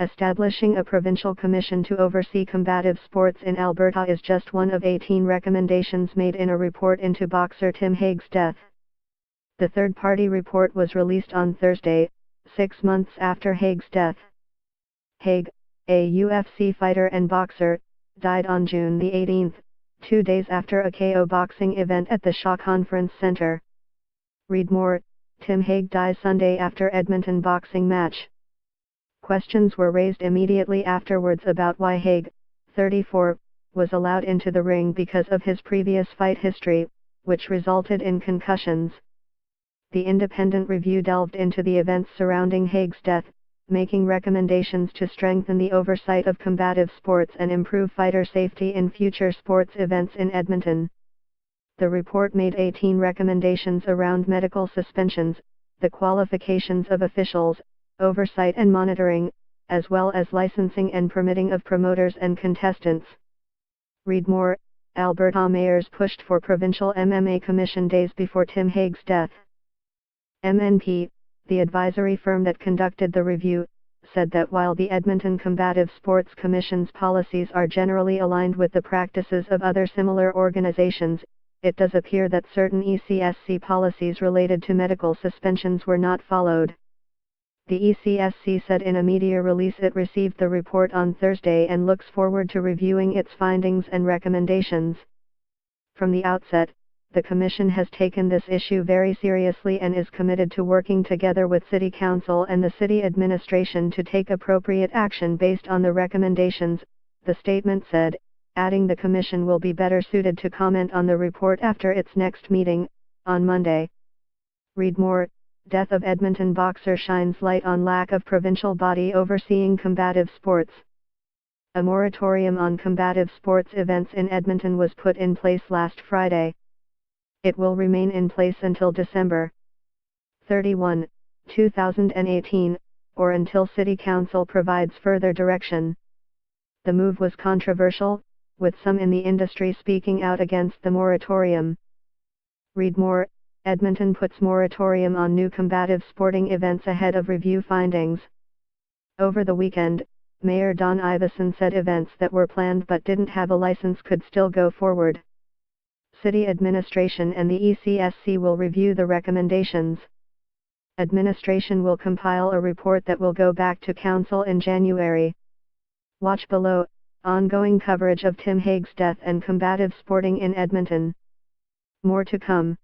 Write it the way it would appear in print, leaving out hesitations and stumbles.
Establishing a provincial commission to oversee combative sports in Alberta is just one of 18 recommendations made in a report into boxer Tim Hague's death. The third-party report was released on Thursday, 6 months after Hague's death. Hague, a UFC fighter and boxer, died on June 18, 2 days after a KO boxing event at the Shaw Conference Centre. Read more. Tim Hague dies Sunday after Edmonton boxing match. Questions were raised immediately afterwards about why Hague, 34, was allowed into the ring because of his previous fight history, which resulted in concussions. The independent review delved into the events surrounding Hague's death, making recommendations to strengthen the oversight of combative sports and improve fighter safety in future sports events in Edmonton. The report made 18 recommendations around medical suspensions, the qualifications of officials, oversight and monitoring, as well as licensing and permitting of promoters and contestants. Read more. Alberta mayors pushed for provincial MMA commission days before Tim Hague's death. MNP, the advisory firm that conducted the review, said that while the Edmonton Combative Sports Commission's policies are generally aligned with the practices of other similar organizations, it does appear that certain ECSC policies related to medical suspensions were not followed. The ECSC said in a media release it received the report on Thursday and looks forward to reviewing its findings and recommendations. From the outset, the Commission has taken this issue very seriously and is committed to working together with City Council and the City Administration to take appropriate action based on the recommendations, the statement said, adding the Commission will be better suited to comment on the report after its next meeting, on Monday. Read more. Death of Edmonton boxer shines light on lack of provincial body overseeing combative sports. A moratorium on combative sports events in Edmonton was put in place last Friday. It will remain in place until December 31, 2018, or until City Council provides further direction. The move was controversial, with some in the industry speaking out against the moratorium. Read more. Edmonton puts moratorium on new combative sporting events ahead of review findings. Over the weekend, Mayor Don Iveson said events that were planned but didn't have a license could still go forward. City Administration and the ECSC will review the recommendations. Administration will compile a report that will go back to Council in January. Watch below. Ongoing coverage of Tim Hague's death and combative sporting in Edmonton. More to come.